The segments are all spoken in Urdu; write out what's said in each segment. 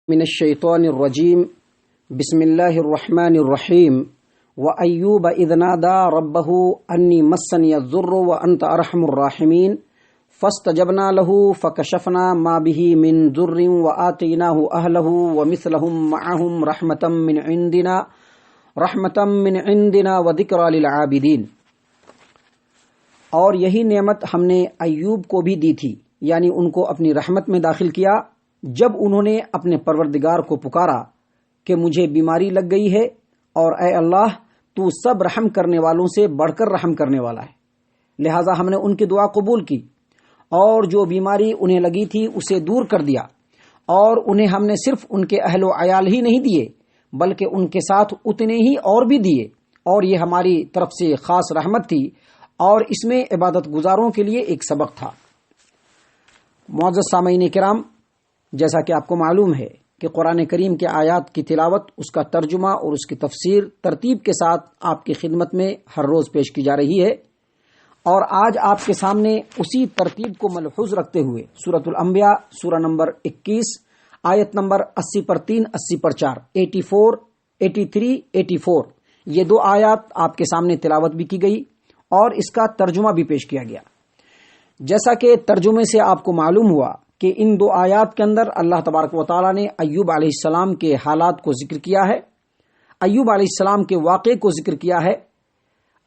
من الشیطان الرجیم بسم اللہ الرحمن الرحیم وأیوب اذ نادى ربه انی مسنی الضر وانت ارحم الراحمین فاستجبنا له فکشفنا ما به من ضر وآتیناه اہلہ ومثلهم معهم رحمة من عندنا وذکرى للعابدین۔ اور یہی نعمت ہم نے ایوب کو بھی دی تھی، یعنی ان کو اپنی رحمت میں داخل کیا جب انہوں نے اپنے پروردگار کو پکارا کہ مجھے بیماری لگ گئی ہے اور اے اللہ تو سب رحم کرنے والوں سے بڑھ کر رحم کرنے والا ہے، لہٰذا ہم نے ان کی دعا قبول کی اور جو بیماری انہیں لگی تھی اسے دور کر دیا، اور انہیں ہم نے صرف ان کے اہل و عیال ہی نہیں دیے بلکہ ان کے ساتھ اتنے ہی اور بھی دیے، اور یہ ہماری طرف سے خاص رحمت تھی اور اس میں عبادت گزاروں کے لیے ایک سبق تھا۔ معزز سامعین کرام، جیسا کہ آپ کو معلوم ہے کہ قرآن کریم کے آیات کی تلاوت، اس کا ترجمہ اور اس کی تفسیر ترتیب کے ساتھ آپ کی خدمت میں ہر روز پیش کی جا رہی ہے، اور آج آپ کے سامنے اسی ترتیب کو ملحوظ رکھتے ہوئے سورۃ الانبیاء سورہ نمبر 21 آیت نمبر 80 پر 3 80 پر 4 84 83 84 یہ دو آیات آپ کے سامنے تلاوت بھی کی گئی اور اس کا ترجمہ بھی پیش کیا گیا۔ جیسا کہ ترجمے سے آپ کو معلوم ہوا کہ ان دو آیات کے اندر اللہ تبارک و تعالیٰ نے ایوب علیہ السلام کے حالات کو ذکر کیا ہے، ایوب علیہ السلام کے واقعے کو ذکر کیا ہے،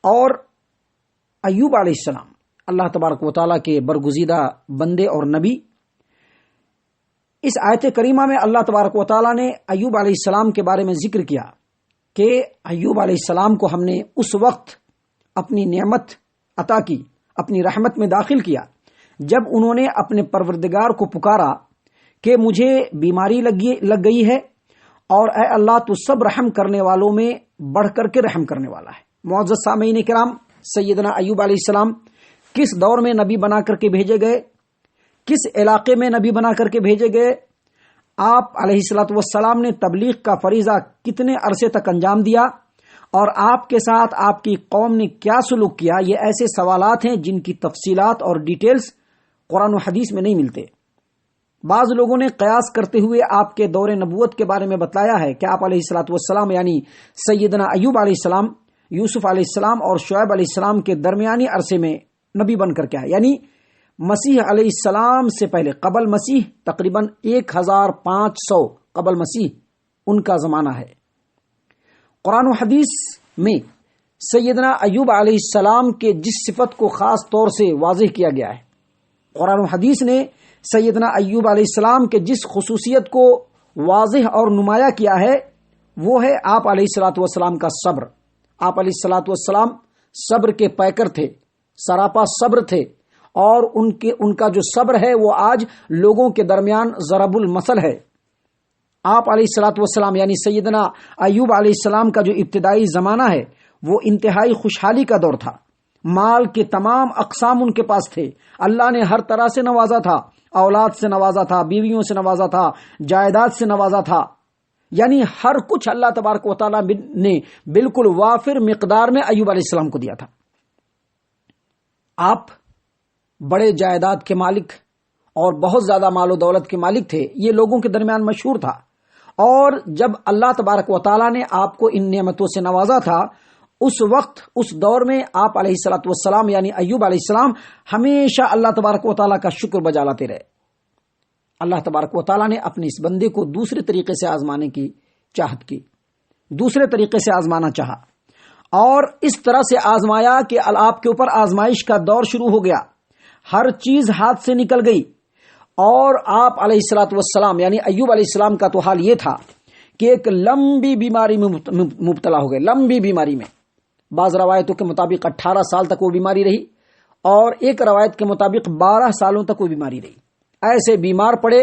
اور ایوب علیہ السلام اللہ تبارک و تعالیٰ کے برگزیدہ بندے اور نبی۔ اس آیت کریمہ میں اللہ تبارک و تعالیٰ نے ایوب علیہ السلام کے بارے میں ذکر کیا کہ ایوب علیہ السلام کو ہم نے اس وقت اپنی نعمت عطا کی، اپنی رحمت میں داخل کیا جب انہوں نے اپنے پروردگار کو پکارا کہ مجھے بیماری لگ گئی ہے اور اے اللہ تو سب رحم کرنے والوں میں بڑھ کر کے رحم کرنے والا ہے۔ معزز سامعین کرام، سیدنا ایوب علیہ السلام کس دور میں نبی بنا کر کے بھیجے گئے، کس علاقے میں نبی بنا کر کے بھیجے گئے، آپ علیہ الصلوۃ والسلام نے تبلیغ کا فریضہ کتنے عرصے تک انجام دیا، اور آپ کے ساتھ آپ کی قوم نے کیا سلوک کیا، یہ ایسے سوالات ہیں جن کی تفصیلات اور ڈیٹیلز قرآن و حدیث میں نہیں ملتے۔ بعض لوگوں نے قیاس کرتے ہوئے آپ کے دور نبوت کے بارے میں بتایا ہے کہ آپ علیہ الصلوۃ والسلام یعنی سیدنا ایوب علیہ السلام، یوسف علیہ السلام اور شعیب علیہ السلام کے درمیانی عرصے میں نبی بن کر کے آئے، یعنی مسیح علیہ السلام سے پہلے، قبل مسیح تقریباً 1500 قبل مسیح ان کا زمانہ ہے۔ قرآن و حدیث میں سیدنا ایوب علیہ السلام کے جس صفت کو خاص طور سے واضح کیا گیا ہے، قرآن و حدیث نے سیدنا ایوب علیہ السلام کے جس خصوصیت کو واضح اور نمایاں کیا ہے وہ ہے آپ علیہ الصلوۃ والسلام کا صبر۔ آپ علیہ الصلوۃ والسلام صبر کے پیکر تھے، سراپا صبر تھے، اور ان کا جو صبر ہے وہ آج لوگوں کے درمیان ضرب المثل ہے۔ آپ علیہ الصلوۃ والسلام یعنی سیدنا ایوب علیہ السلام کا جو ابتدائی زمانہ ہے وہ انتہائی خوشحالی کا دور تھا، مال کے تمام اقسام ان کے پاس تھے، اللہ نے ہر طرح سے نوازا تھا، اولاد سے نوازا تھا، بیویوں سے نوازا تھا، جائیداد سے نوازا تھا، یعنی ہر کچھ اللہ تبارک و تعالیٰ نے بالکل وافر مقدار میں ایوب علیہ السلام کو دیا تھا۔ آپ بڑے جائیداد کے مالک اور بہت زیادہ مال و دولت کے مالک تھے، یہ لوگوں کے درمیان مشہور تھا، اور جب اللہ تبارک و تعالیٰ نے آپ کو ان نعمتوں سے نوازا تھا، اس وقت اس دور میں آپ علیہ الصلوۃ والسلام یعنی ایوب علیہ السلام ہمیشہ اللہ تبارک و تعالیٰ کا شکر بجا لاتے رہے۔ اللہ تبارک و تعالیٰ نے اپنے اس بندے کو دوسرے طریقے سے آزمانے کی چاہت کی، دوسرے طریقے سے آزمانا چاہا، اور اس طرح سے آزمایا کہ آپ کے اوپر آزمائش کا دور شروع ہو گیا، ہر چیز ہاتھ سے نکل گئی، اور آپ علیہ الصلوۃ والسلام یعنی ایوب علیہ السلام کا تو حال یہ تھا کہ ایک لمبی بیماری میں مبتلا ہو گئے، لمبی بیماری میں۔ بعض روایتوں کے مطابق 18 سال تک وہ بیماری رہی، اور ایک روایت کے مطابق 12 سالوں تک وہ بیماری رہی۔ ایسے بیمار پڑے،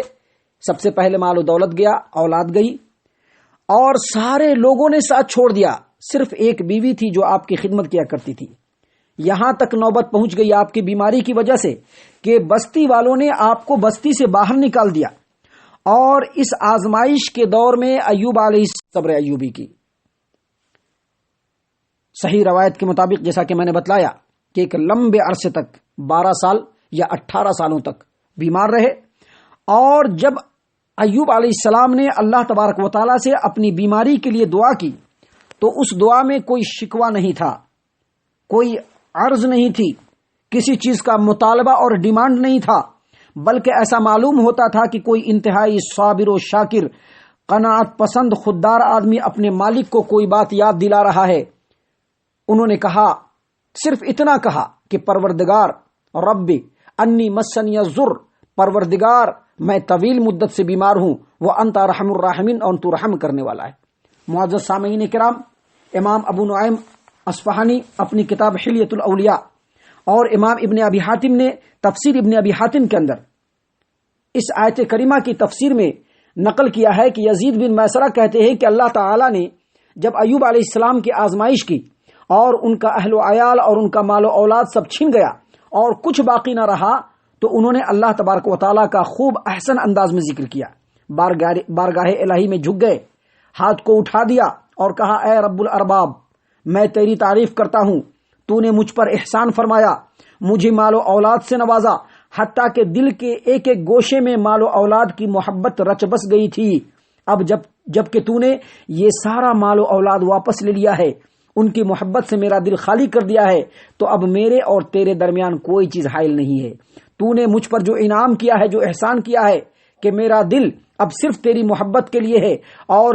سب سے پہلے مال و دولت گیا، اولاد گئی، اور سارے لوگوں نے ساتھ چھوڑ دیا، صرف ایک بیوی تھی جو آپ کی خدمت کیا کرتی تھی۔ یہاں تک نوبت پہنچ گئی آپ کی بیماری کی وجہ سے کہ بستی والوں نے آپ کو بستی سے باہر نکال دیا، اور اس آزمائش کے دور میں ایوب علیہ صبر ایوبی کی۔ صحیح روایت کے مطابق جیسا کہ میں نے بتلایا کہ ایک لمبے عرصے تک 12 سال یا 18 سالوں تک بیمار رہے، اور جب ایوب علیہ السلام نے اللہ تبارک و تعالیٰ سے اپنی بیماری کے لیے دعا کی تو اس دعا میں کوئی شکوہ نہیں تھا، کوئی عرض نہیں تھی، کسی چیز کا مطالبہ اور ڈیمانڈ نہیں تھا، بلکہ ایسا معلوم ہوتا تھا کہ کوئی انتہائی صابر و شاکر، قناعت پسند خوددار آدمی اپنے مالک کو کوئی بات یاد دلا رہا ہے۔ انہوں نے کہا، صرف اتنا کہا کہ پروردگار رب انی مسنی الضر، پروردگار میں طویل مدت سے بیمار ہوں، وہ انت ارحم الراحمین، اور تو رحم کرنے والا ہے۔ معزز سامعین کرام، امام ابو نعیم اصفہانی اپنی کتاب حلیۃ الاولیاء اور امام ابن ابی حاتم نے تفسیر ابن ابی حاتم کے اندر اس آیت کریمہ کی تفسیر میں نقل کیا ہے کہ یزید بن میسرہ کہتے ہیں کہ اللہ تعالی نے جب ایوب علیہ السلام کی آزمائش کی اور ان کا اہل و عیال اور ان کا مال و اولاد سب چھن گیا اور کچھ باقی نہ رہا، تو انہوں نے اللہ تبارک و تعالیٰ کا خوب احسن انداز میں ذکر کیا، بارگاہ الہی میں جھک گئے، ہاتھ کو اٹھا دیا اور کہا، اے رب الارباب، میں تیری تعریف کرتا ہوں، تو نے مجھ پر احسان فرمایا، مجھے مال و اولاد سے نوازا، حتیٰ کہ دل کے ایک ایک گوشے میں مال و اولاد کی محبت رچ بس گئی تھی۔ اب جب کہ تو نے یہ سارا مال و اولاد واپس لے لیا ہے، ان کی محبت سے میرا دل خالی کر دیا ہے، تو اب میرے اور تیرے درمیان کوئی چیز حائل نہیں ہے۔ تو نے مجھ پر جو انعام کیا ہے، جو احسان کیا ہے کہ میرا دل اب صرف تیری محبت کے لیے ہے اور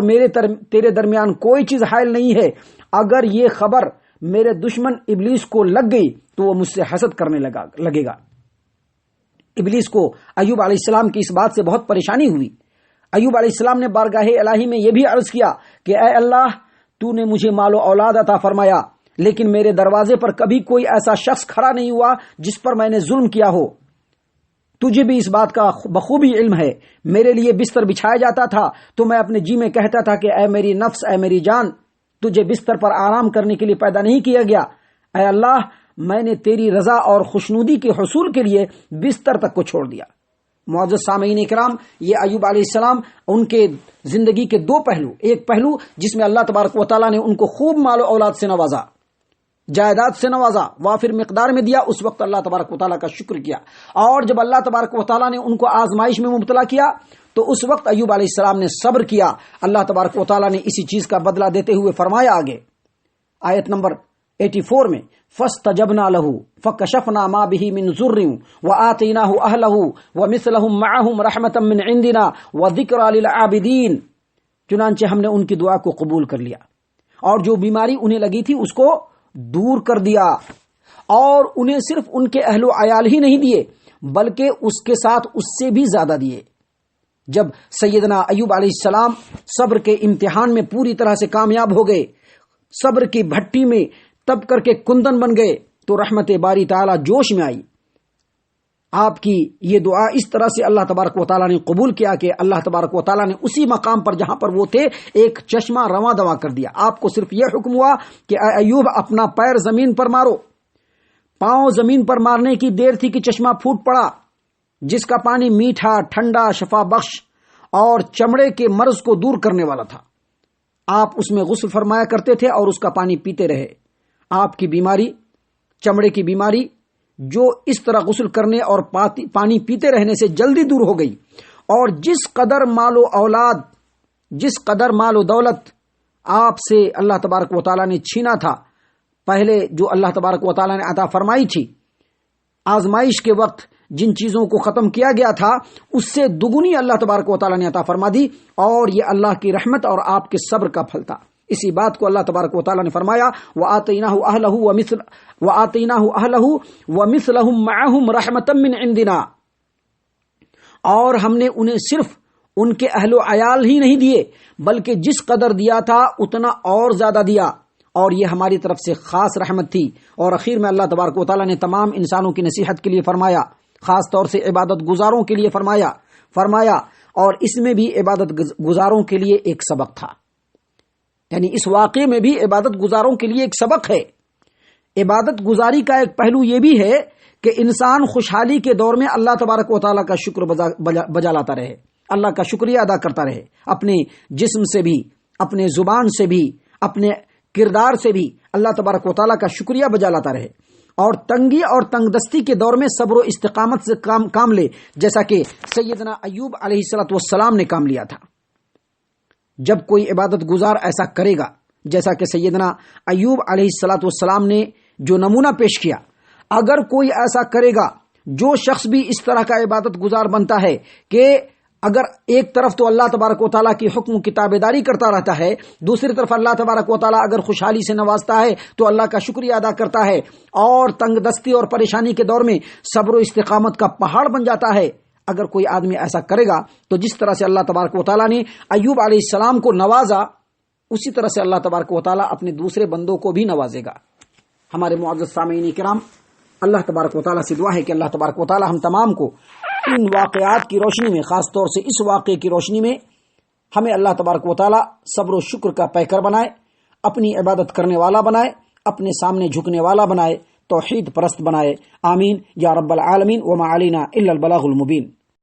تیرے درمیان کوئی چیز حائل نہیں ہے، اگر یہ خبر میرے دشمن ابلیس کو لگ گئی تو وہ مجھ سے حسد کرنے لگے گا۔ ابلیس کو ایوب علیہ السلام کی اس بات سے بہت پریشانی ہوئی۔ ایوب علیہ السلام نے بارگاہ الہی میں یہ بھی عرض کیا کہ اے اللہ، تو نے مجھے مال و اولاد عطا فرمایا، لیکن میرے دروازے پر کبھی کوئی ایسا شخص کھڑا نہیں ہوا جس پر میں نے ظلم کیا ہو۔ تجھے بھی اس بات کا بخوبی علم ہے، میرے لیے بستر بچھایا جاتا تھا تو میں اپنے جی میں کہتا تھا کہ اے میری نفس، اے میری جان، تجھے بستر پر آرام کرنے کے لیے پیدا نہیں کیا گیا۔ اے اللہ، میں نے تیری رضا اور خوشنودی کے حصول کے لیے بستر تک کو چھوڑ دیا۔ معزز سامعین کرام، یہ ایوب علیہ السلام ان کے زندگی کے دو پہلو، ایک پہلو جس میں اللہ تبارک و تعالیٰ نے ان کو خوب مال و اولاد سے نوازا، جائیداد سے نوازا، وافر مقدار میں دیا، اس وقت اللہ تبارک و تعالیٰ کا شکر کیا، اور جب اللہ تبارک و تعالیٰ نے ان کو آزمائش میں مبتلا کیا تو اس وقت ایوب علیہ السلام نے صبر کیا۔ اللہ تبارک و تعالیٰ نے اسی چیز کا بدلہ دیتے ہوئے فرمایا آگے آیت نمبر 84 میں، فَاسْتَجَبْنَا لَهُ فَكَشَفْنَا مَا بِهِ مِنْ ضُرٍّ وَآتَيْنَاهُ أَهْلَهُ وَمِثْلَهُمْ مَعَهُمْ رَحْمَةً مِنْ عِنْدِنَا وَذِكْرَى لِلْعَابِدِينَ۔ چنانچہ ہم نے ان کی دعا کو قبول کر لیا اور جو بیماری انہیں لگی تھی اس کو دور کر دیا، اور انہیں صرف ان کے اہل و عیال ہی نہیں دیے بلکہ اس کے ساتھ اس سے بھی زیادہ دیے۔ جب سیدنا ایوب علیہ السلام صبر کے امتحان میں پوری طرح سے کامیاب ہو گئے، صبر کی بھٹی میں تب کر کے کندن بن گئے، تو رحمت باری تعالی جوش میں آئی۔ آپ کی یہ دعا اس طرح سے اللہ تبارک و تعالیٰ نے قبول کیا کہ اللہ تبارک و تعالیٰ نے اسی مقام پر جہاں پر وہ تھے ایک چشمہ رواں دواں کر دیا۔ آپ کو صرف یہ حکم ہوا کہ اے ایوب، اپنا پیر زمین پر مارو۔ پاؤں زمین پر مارنے کی دیر تھی کہ چشمہ پھوٹ پڑا، جس کا پانی میٹھا، ٹھنڈا، شفا بخش اور چمڑے کے مرض کو دور کرنے والا تھا۔ آپ اس میں غسل فرمایا کرتے تھے اور اس کا پانی پیتے رہے۔ آپ کی بیماری، چمڑے کی بیماری، جو اس طرح غسل کرنے اور پانی پیتے رہنے سے جلدی دور ہو گئی، اور جس قدر مال و اولاد، جس قدر مال و دولت آپ سے اللہ تبارک و تعالیٰ نے چھینا تھا، پہلے جو اللہ تبارک و تعالیٰ نے عطا فرمائی تھی، آزمائش کے وقت جن چیزوں کو ختم کیا گیا تھا اس سے دگنی اللہ تبارک و تعالیٰ نے عطا فرما دی، اور یہ اللہ کی رحمت اور آپ کے صبر کا پھل تھا۔ اسی بات کو اللہ تبارک و تعالیٰ نے فرمایا، وَآتَيْنَاهُ أَهْلَهُ وَمِثْلَهُمْ مَعَهُمْ رَحْمَةً مِّنْ عِنْدِنَا، اور ہم نے انہیں صرف ان کے اہل و عیال ہی نہیں دیے بلکہ جس قدر دیا تھا اتنا اور زیادہ دیا، اور یہ ہماری طرف سے خاص رحمت تھی۔ اور اخیر میں اللہ تبارک و تعالیٰ نے تمام انسانوں کی نصیحت کے لیے فرمایا، خاص طور سے عبادت گزاروں کے لیے فرمایا، اور اس میں بھی عبادت گزاروں کے لیے ایک سبق تھا، یعنی اس واقعے میں بھی عبادت گزاروں کے لیے ایک سبق ہے۔ عبادت گزاری کا ایک پہلو یہ بھی ہے کہ انسان خوشحالی کے دور میں اللہ تبارک و تعالیٰ کا شکر بجا لاتا رہے، اللہ کا شکریہ ادا کرتا رہے، اپنے جسم سے بھی، اپنے زبان سے بھی، اپنے کردار سے بھی اللہ تبارک و تعالیٰ کا شکریہ بجا لاتا رہے۔ اور تنگی اور تنگ دستی کے دور میں صبر و استقامت سے کام لے، جیسا کہ سیدنا ایوب علیہ الصلوۃ والسلام نے کام لیا تھا۔ جب کوئی عبادت گزار ایسا کرے گا جیسا کہ سیدنا ایوب علیہ الصلوۃ والسلام نے جو نمونہ پیش کیا، اگر کوئی ایسا کرے گا، جو شخص بھی اس طرح کا عبادت گزار بنتا ہے کہ اگر ایک طرف تو اللہ تبارک و تعالیٰ کی حکم کی تابعداری کرتا رہتا ہے، دوسری طرف اللہ تبارک و تعالیٰ اگر خوشحالی سے نوازتا ہے تو اللہ کا شکریہ ادا کرتا ہے، اور تنگ دستی اور پریشانی کے دور میں صبر و استقامت کا پہاڑ بن جاتا ہے، اگر کوئی آدمی ایسا کرے گا تو جس طرح سے اللہ تبارک و تعالیٰ نے ایوب علیہ السلام کو نوازا، اسی طرح سے اللہ تبارک و تعالیٰ اپنے دوسرے بندوں کو بھی نوازے گا۔ ہمارے معزز سامعین کرام، اللہ تبارک و تعالیٰ سے دعا ہے کہ اللہ تبارک و تعالیٰ ہم تمام کو ان واقعات کی روشنی میں، خاص طور سے اس واقعے کی روشنی میں، ہمیں اللہ تبارک و تعالیٰ صبر و شکر کا پیکر بنائے، اپنی عبادت کرنے والا بنائے، اپنے سامنے جھکنے والا بنائے، توحید پرست بنائے۔ آمین یا رب العالمین۔ وما علینا الا البلاغ المبین۔